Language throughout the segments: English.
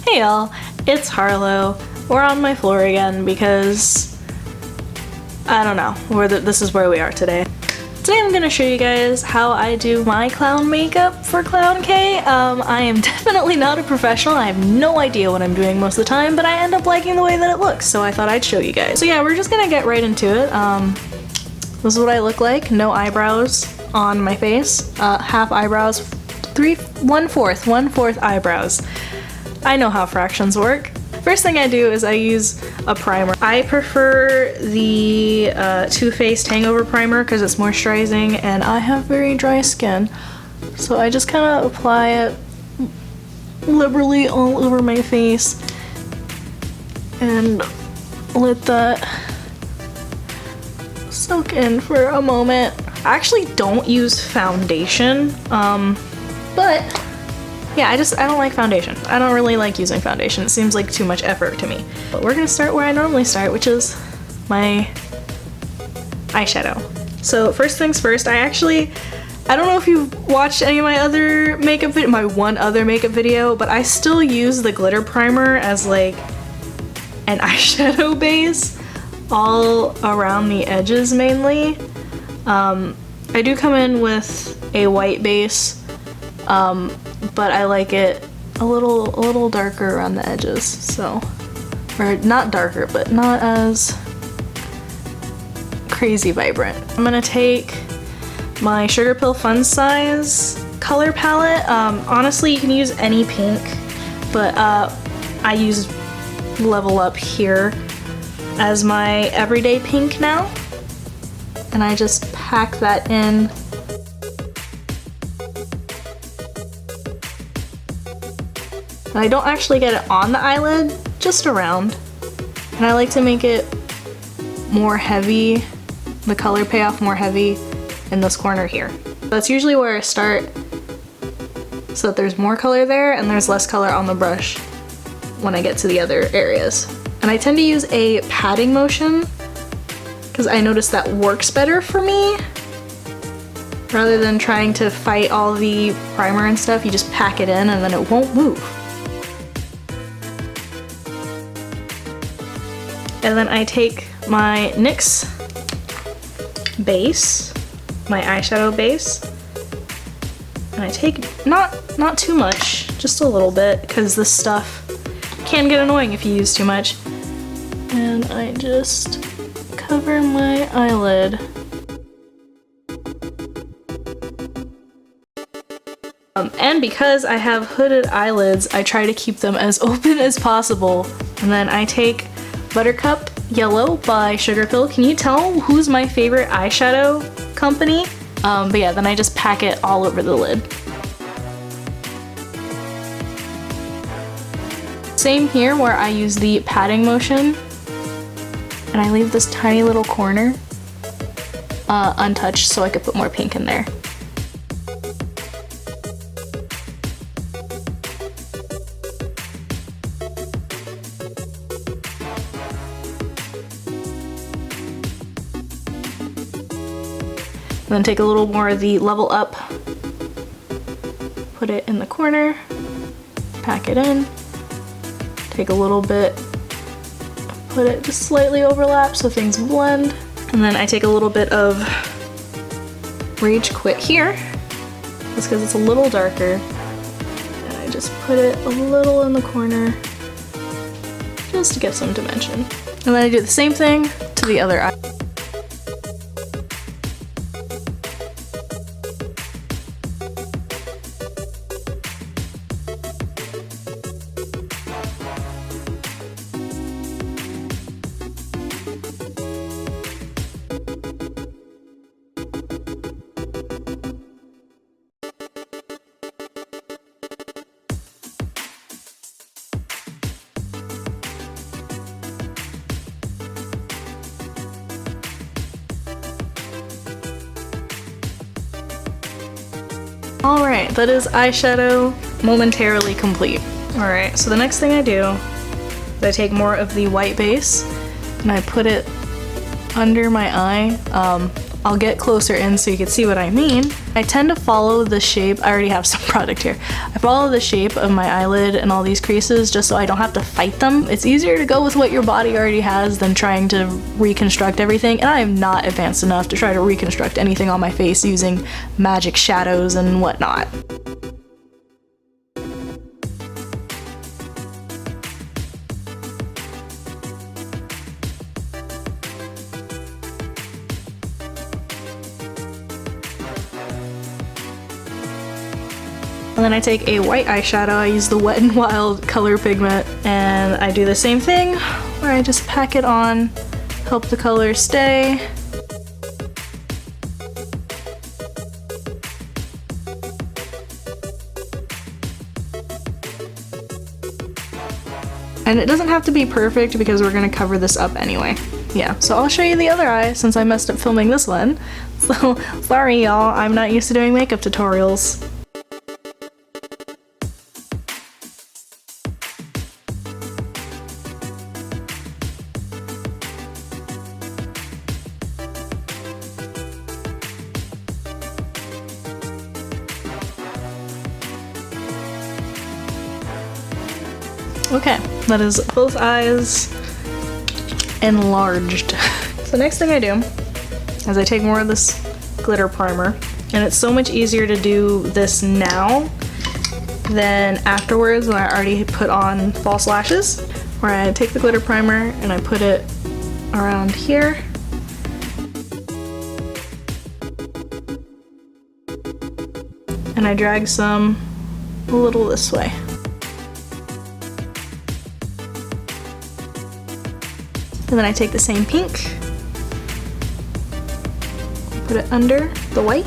Hey y'all, it's Harlow. We're on my floor again because I don't know, this is where we are today. Today I'm gonna show you guys how I do my clown makeup for Clown Kei. I am definitely not a professional. I have no idea what I'm doing most of the time, but I end up liking the way that it looks, so I thought I'd show you guys. So yeah, we're just gonna get right into it. This is what I look like. No eyebrows on my face. Half eyebrows, one fourth eyebrows. I know how fractions work. First thing I do is I use a primer. I prefer the Too Faced Hangover Primer because it's moisturizing and I have very dry skin. So I just kind of apply it liberally all over my face and let that soak in for a moment. I actually don't use foundation, but yeah, I don't like foundation. I don't really like using foundation. It seems like too much effort to me. But we're gonna start where I normally start, which is my eyeshadow. So first things first, I don't know if you've watched any of my other makeup video, my one other makeup video, but I still use the glitter primer as like an eyeshadow base all around the edges mainly. I do come in with a white base, but I like it a little darker around the edges, so, or not darker, but not as crazy vibrant. I'm gonna take my Sugar Pill Fun Size color palette. Honestly, you can use any pink, but I use Level Up here as my everyday pink now, and I just pack that in. And I don't actually get it on the eyelid, just around. And I like to make it more heavy, the color payoff more heavy in this corner here. That's usually where I start so that there's more color there and there's less color on the brush when I get to the other areas. And I tend to use a patting motion because I notice that works better for me. Rather than trying to fight all the primer and stuff, you just pack it in and then it won't move. And then I take my NYX base, my eyeshadow base, and I take not too much, just a little bit, because this stuff can get annoying if you use too much. And I just cover my eyelid. And because I have hooded eyelids, I try to keep them as open as possible. And then I take Buttercup Yellow by Sugar Pill. Can you tell who's my favorite eyeshadow company? But yeah, then I just pack it all over the lid. Same here where I use the patting motion and I leave this tiny little corner untouched so I could put more pink in there. And then take a little more of the Level Up, put it in the corner, pack it in, take a little bit, put it just slightly overlap so things blend, and then I take a little bit of Rage Quit here, just because it's a little darker, and I just put it a little in the corner, just to give some dimension. And then I do the same thing to the other eye. Alright, that is eyeshadow momentarily complete. Alright, so the next thing I do is I take more of the white base and I put it under my eye, I'll get closer in so you can see what I mean. I tend to follow the shape, I already have some product here. I follow the shape of my eyelid and all these creases just so I don't have to fight them. It's easier to go with what your body already has than trying to reconstruct everything, and I am not advanced enough to try to reconstruct anything on my face using magic shadows and whatnot. And then I take a white eyeshadow, I use the Wet n Wild color pigment, and I do the same thing where I just pack it on, help the color stay. And it doesn't have to be perfect because we're gonna cover this up anyway. Yeah, so I'll show you the other eye since I messed up filming this one. So sorry y'all, I'm not used to doing makeup tutorials. Okay, that is both eyes enlarged. So next thing I do is I take more of this glitter primer, and it's so much easier to do this now than afterwards when I already put on false lashes, where I take the glitter primer and I put it around here. And I drag some a little this way. And then I take the same pink, put it under the white.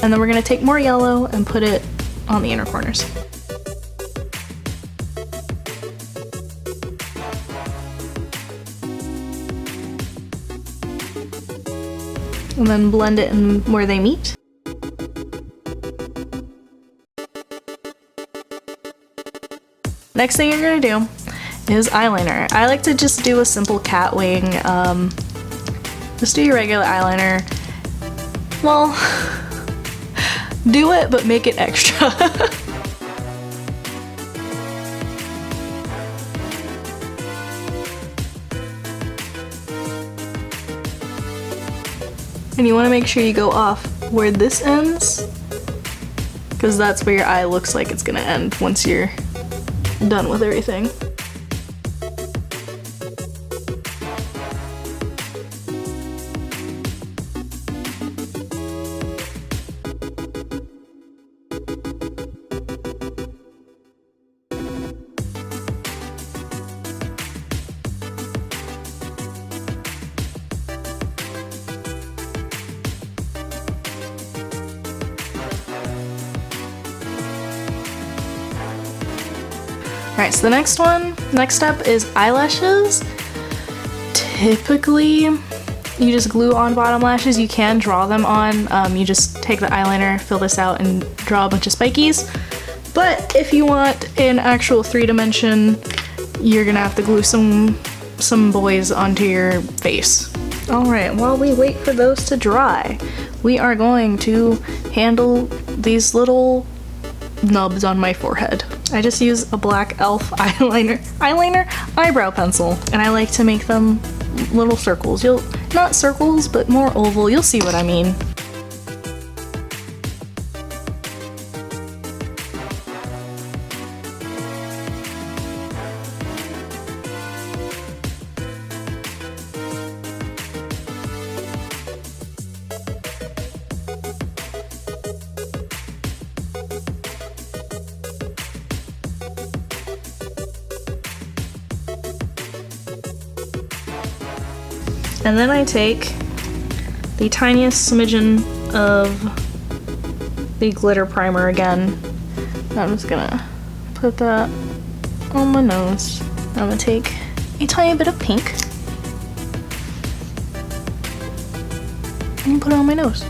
And then we're gonna take more yellow and put it on the inner corners. And then blend it in where they meet. Next thing you're gonna do is eyeliner. I like to just do a simple cat wing. Just do your regular eyeliner. Well, do it, but make it extra. And you want to make sure you go off where this ends, because that's where your eye looks like it's gonna end once you're done with everything. Alright, so the next step is eyelashes. Typically, you just glue on bottom lashes. You can draw them on. You just take the eyeliner, fill this out, and draw a bunch of spikies. But if you want an actual 3-dimension, you're gonna have to glue some boys onto your face. Alright, while we wait for those to dry, we are going to handle these little nubs on my forehead. I just use a black e.l.f. eyebrow pencil, and I like to make them little circles. Not circles, but more oval. You'll see what I mean. And then I take the tiniest smidgen of the glitter primer again. I'm just gonna put that on my nose. I'm gonna take a tiny bit of pink and put it on my nose.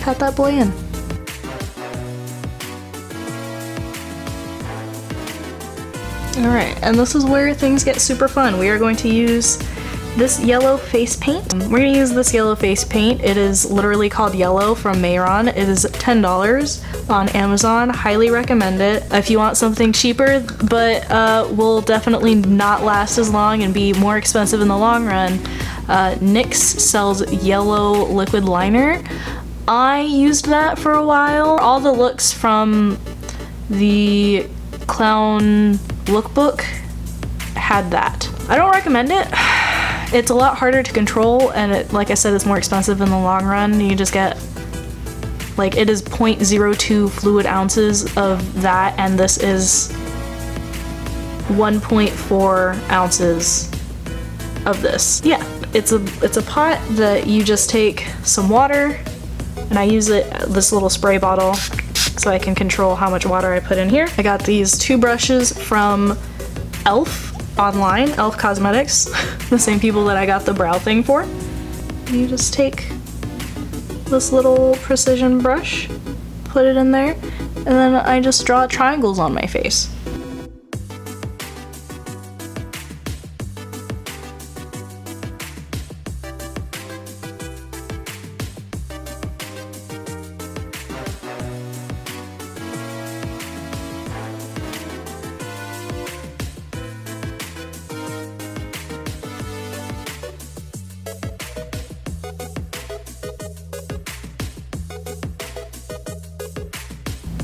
pat that boy in. Alright, and this is where things get super fun. We are going to use this yellow face paint. We're going to use this yellow face paint. It is literally called Yellow from Mayron. It is $10 on Amazon. Highly recommend it. If you want something cheaper but will definitely not last as long and be more expensive in the long run, NYX sells yellow liquid liner. I used that for a while. All the looks from the Clown lookbook had that. I don't recommend it. It's a lot harder to control, and it, like I said, it's more expensive in the long run. You just get, like, it is 0.02 fluid ounces of that, and this is 1.4 ounces of this. Yeah, it's a pot that you just take some water, and I use this little spray bottle so I can control how much water I put in here. I got these two brushes from e.l.f. online, e.l.f. Cosmetics, the same people that I got the brow thing for. You just take this little precision brush, put it in there, and then I just draw triangles on my face.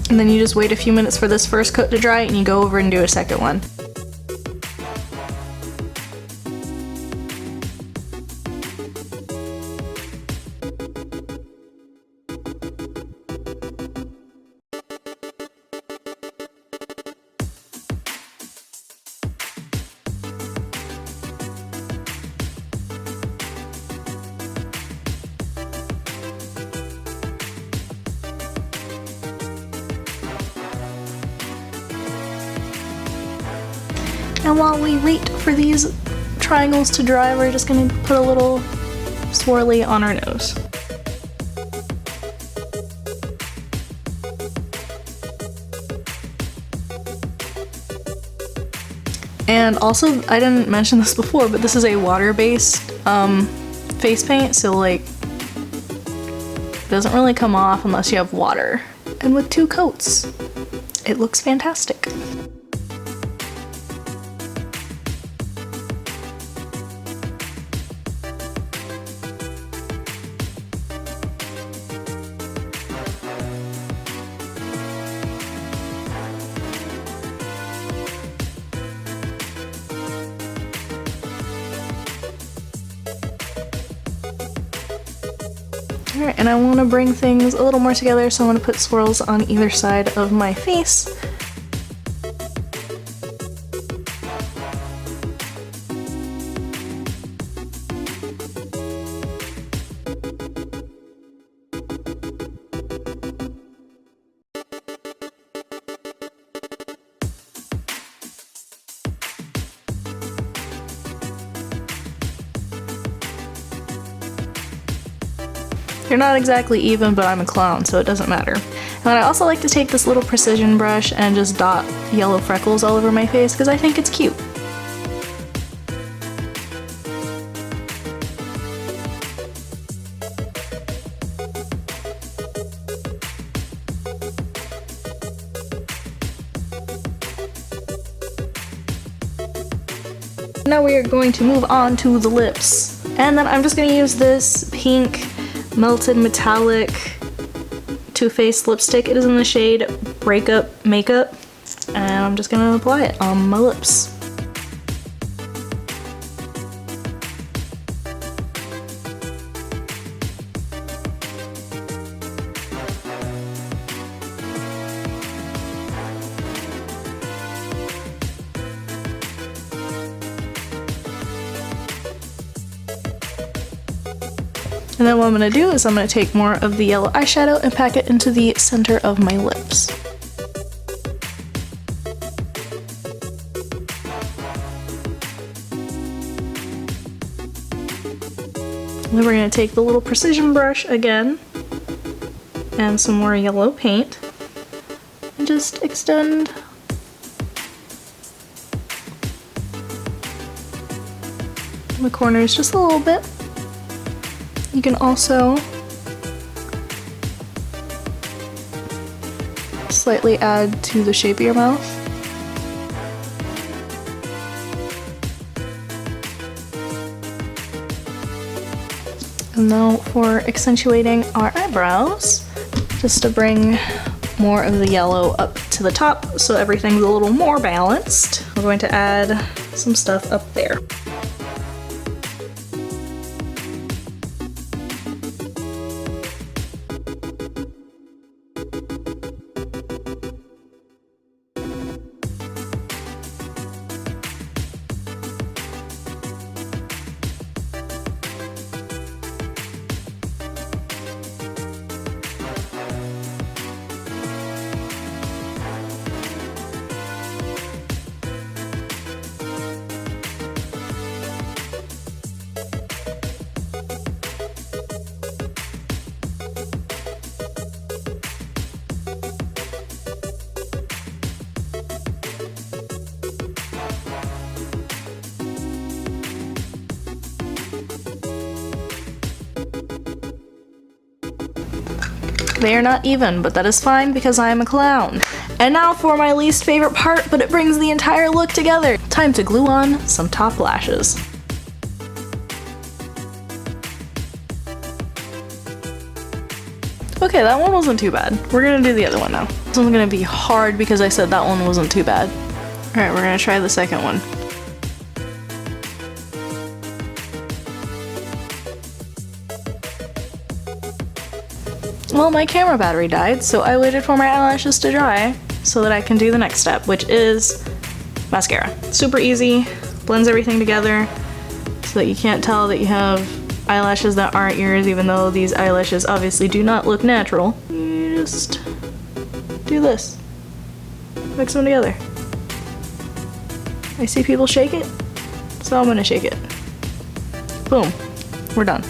And then you just wait a few minutes for this first coat to dry and you go over and do a second one. And while we wait for these triangles to dry, we're just gonna put a little swirly on our nose. And also, I didn't mention this before, but this is a water-based face paint, so like, it doesn't really come off unless you have water. And with 2 coats, it looks fantastic. Alright, and I want to bring things a little more together, so I'm going to put swirls on either side of my face. They're not exactly even, but I'm a clown, so it doesn't matter. And I also like to take this little precision brush and just dot yellow freckles all over my face because I think it's cute. Now we are going to move on to the lips. And then I'm just going to use this pink Melted Metallic Too Faced lipstick. It is in the shade Breakup Makeup, and I'm just gonna apply it on my lips. And then what I'm going to do is I'm going to take more of the yellow eyeshadow and pack it into the center of my lips. And then we're going to take the little precision brush again and some more yellow paint and just extend the corners just a little bit. You can also slightly add to the shape of your mouth. And now for accentuating our eyebrows, just to bring more of the yellow up to the top so everything's a little more balanced, we're going to add some stuff up there. They are not even, but that is fine because I am a clown. And now for my least favorite part, but it brings the entire look together. Time to glue on some top lashes. Okay, that one wasn't too bad. We're gonna do the other one now. This one's gonna be hard because I said that one wasn't too bad. Alright, we're gonna try the second one. Well, my camera battery died, so I waited for my eyelashes to dry so that I can do the next step, which is mascara. Super easy, blends everything together so that you can't tell that you have eyelashes that aren't yours, even though these eyelashes obviously do not look natural. You just do this. Mix them together. I see people shake it, so I'm gonna shake it. Boom. We're done.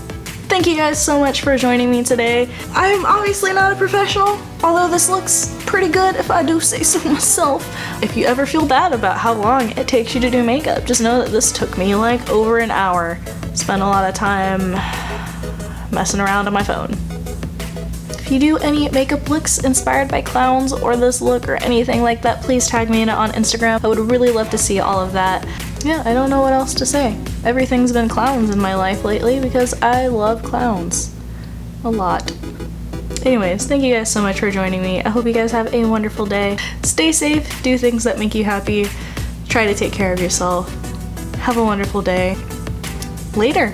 Thank you guys so much for joining me today. I'm obviously not a professional, although this looks pretty good if I do say so myself. If you ever feel bad about how long it takes you to do makeup, just know that this took me like over an hour. Spent a lot of time messing around on my phone. If you do any makeup looks inspired by clowns or this look or anything like that, please tag me in it on Instagram. I would really love to see all of that. Yeah, I don't know what else to say. Everything's been clowns in my life lately because I love clowns a lot. Anyways, thank you guys so much for joining me. I hope you guys have a wonderful day. Stay safe, do things that make you happy, try to take care of yourself. Have a wonderful day. Later.